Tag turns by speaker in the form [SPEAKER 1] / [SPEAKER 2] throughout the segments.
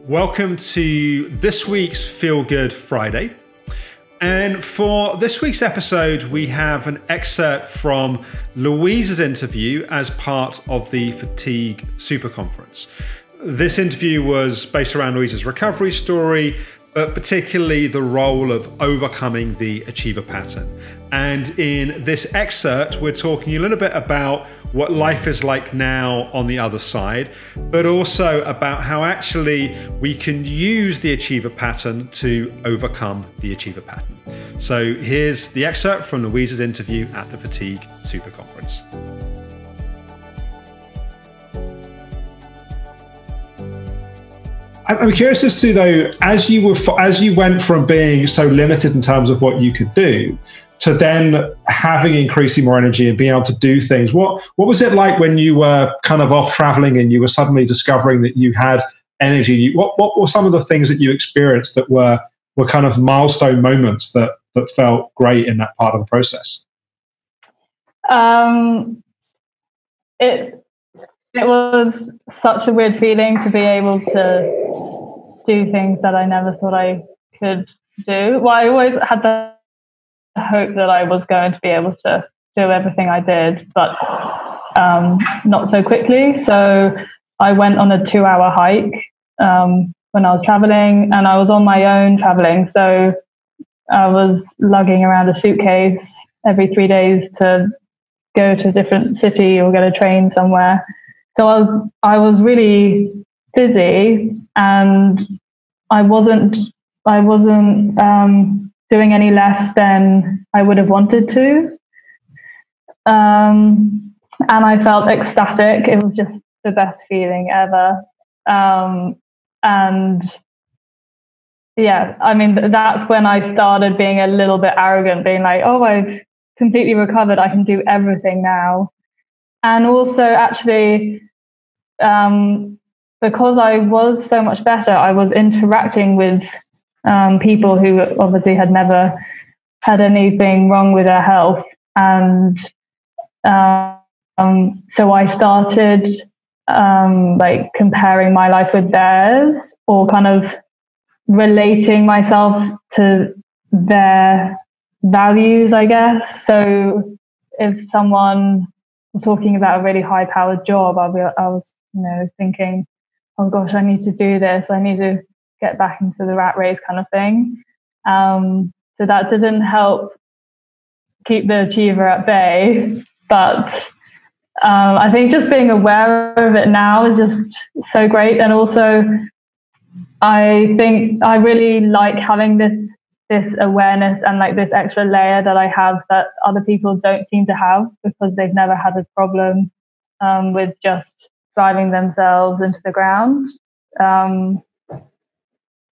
[SPEAKER 1] Welcome to this week's Feel Good Friday. And for this week's episode, we have an excerpt from Louisa's interview as part of the Fatigue Super Conference. This interview was based around Louisa's recovery story, but particularly the role of overcoming the achiever pattern. And in this excerpt, we're talking a little bit about what life is like now on the other side, but also about how actually we can use the achiever pattern to overcome the achiever pattern. So here's the excerpt from Louisa's interview at the Fatigue Super Conference. I'm curious as to, though, as you went from being so limited in terms of what you could do to then having increasingly more energy and being able to do things, what was it like when you were kind of off traveling and you were suddenly discovering that you had energy? What were some of the things that you experienced that were kind of milestone moments that felt great in that part of the process?
[SPEAKER 2] It was such a weird feeling to be able to do things that I never thought I could do. Well, I always had the hope that I was going to be able to do everything I did, but not so quickly. So I went on a 2-hour hike when I was traveling, and I was on my own traveling. So I was lugging around a suitcase every 3 days to go to a different city or get a train somewhere. So I was really busy, and I wasn't doing any less than I would have wanted to. And I felt ecstatic. It was just the best feeling ever. And yeah, I mean, that's when I started being a little bit arrogant, being like, oh, I've completely recovered. I can do everything now. And also, actually, because I was so much better, I was interacting with people who obviously had never had anything wrong with their health. And so I started like comparing my life with theirs, or kind of relating myself to their values, I guess. So if someone was talking about a really high-powered job, I was, thinking, oh gosh, I need to do this. I need to get back into the rat race, kind of thing. So that didn't help keep the achiever at bay. But I think just being aware of it now is just so great. And also, I think I really like having this awareness and like this extra layer that I have that other people don't seem to have, because they've never had a problem with just driving themselves into the ground.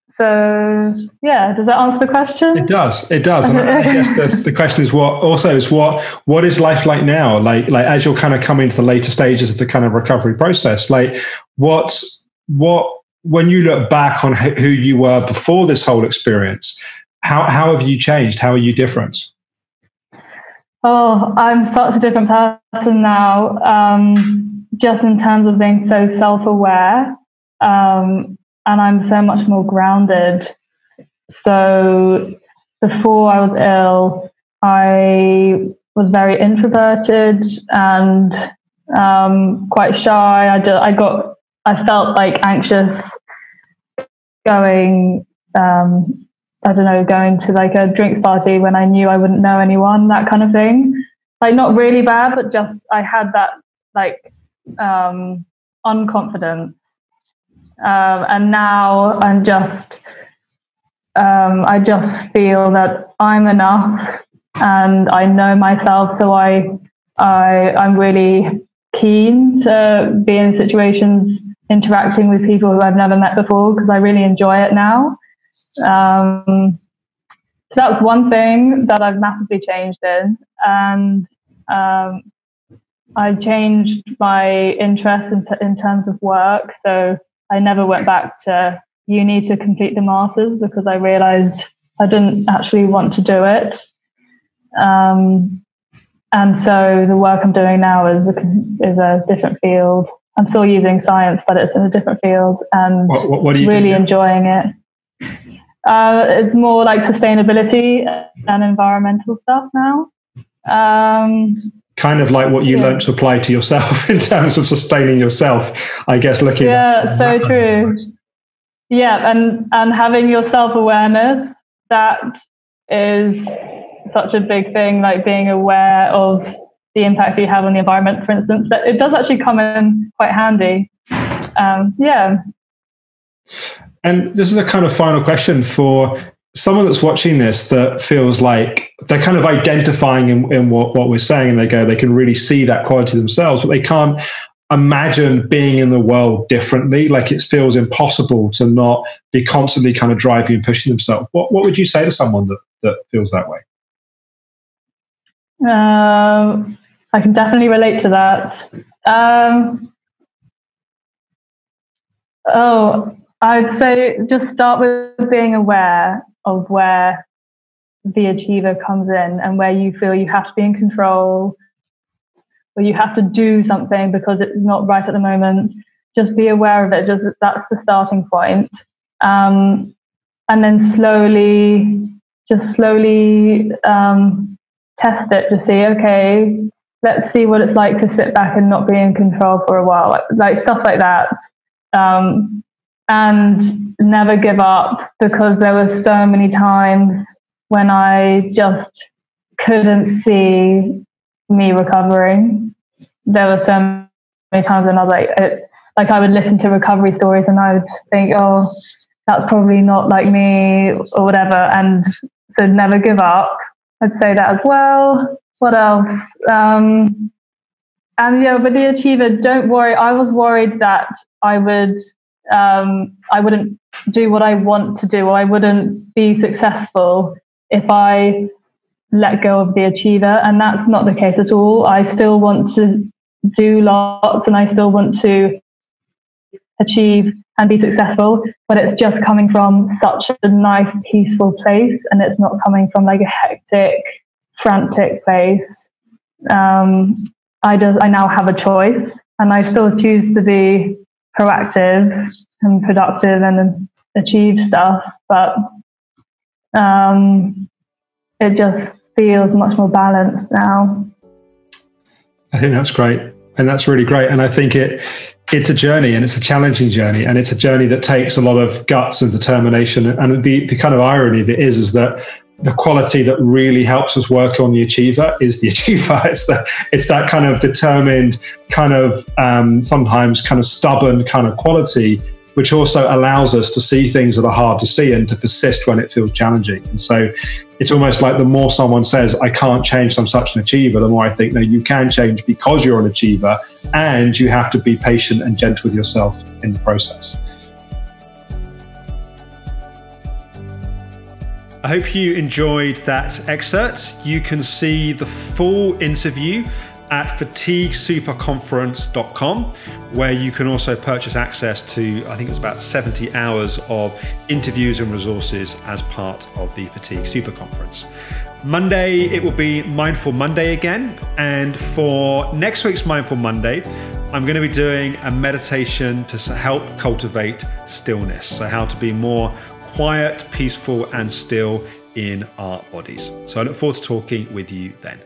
[SPEAKER 2] So yeah, does that answer the question?
[SPEAKER 1] It does. And I guess the question is what is life like now? Like as you're kind of coming to the later stages of the kind of recovery process, like what when you look back on who you were before this whole experience, how have you changed? How are you different?
[SPEAKER 2] Oh, I'm such a different person now, just in terms of being so self-aware. And I'm so much more grounded. So before I was ill, I was very introverted and quite shy. I felt like anxious going to like a drinks party when I knew I wouldn't know anyone, that kind of thing. Like not really bad, but just I had that like unconfidence. And now I just feel that I'm enough and I know myself. So I'm really keen to be in situations interacting with people who I've never met before, because I really enjoy it now. So that's one thing that I've massively changed in. And I changed my interests in terms of work. So I never went back to uni to complete the masters, because I realized I didn't actually want to do it. And so the work I'm doing now is a different field. I'm still using science, but it's in a different field, and
[SPEAKER 1] what do you
[SPEAKER 2] really
[SPEAKER 1] do
[SPEAKER 2] enjoying it. It's more like sustainability and environmental stuff now.
[SPEAKER 1] Kind of like what you learned to apply to yourself in terms of sustaining yourself, I guess, looking at
[SPEAKER 2] so true. Yeah, and having your self-awareness, that is such a big thing, like being aware of the impact you have on the environment, for instance, that it does actually come in quite handy.
[SPEAKER 1] And this is a kind of final question for someone that's watching this that feels like they're kind of identifying in what we're saying, and they can really see that quality themselves, but they can't imagine being in the world differently. Like it feels impossible to not be constantly kind of driving and pushing themselves. What would you say to someone that feels that way?
[SPEAKER 2] I can definitely relate to that. I'd say just start with being aware of where the achiever comes in and where you feel you have to be in control, or you have to do something because it's not right at the moment. Just be aware of it. That's the starting point. And then slowly test it to see, okay, let's see what it's like to sit back and not be in control for a while, like stuff like that. And never give up, because there were so many times when I just couldn't see me recovering. There were so many times when I was like I would listen to recovery stories and I would think, oh, that's probably not like me or whatever. And so never give up. I'd say that as well. What else? And with the achiever, don't worry. I was worried that I wouldn't do what I want to do, or I wouldn't be successful if I let go of the achiever. And that's not the case at all. I still want to do lots, and I still want to achieve and be successful, but it's just coming from such a nice, peaceful place, and it's not coming from like a hectic, frantic place. I now have a choice, and I still choose to be proactive and productive and achieve stuff, but it just feels much more balanced now.
[SPEAKER 1] I think that's great, and that's really great. And I think it's a journey, and it's a challenging journey, and it's a journey that takes a lot of guts and determination. And the kind of irony of it is that the quality that really helps us work on the achiever is the achiever. It's that kind of determined, kind of sometimes kind of stubborn kind of quality, which also allows us to see things that are hard to see and to persist when it feels challenging. And so it's almost like the more someone says, I can't change, I'm such an achiever, the more I think, no, you can change because you're an achiever, and you have to be patient and gentle with yourself in the process. I hope you enjoyed that excerpt. You can see the full interview at fatiguesuperconference.com, where you can also purchase access to, I think it's about 70 hours of interviews and resources as part of the Fatigue Super Conference. Monday, it will be Mindful Monday again. And for next week's Mindful Monday, I'm going to be doing a meditation to help cultivate stillness. So how to be more quiet, peaceful, and still in our bodies. So I look forward to talking with you then.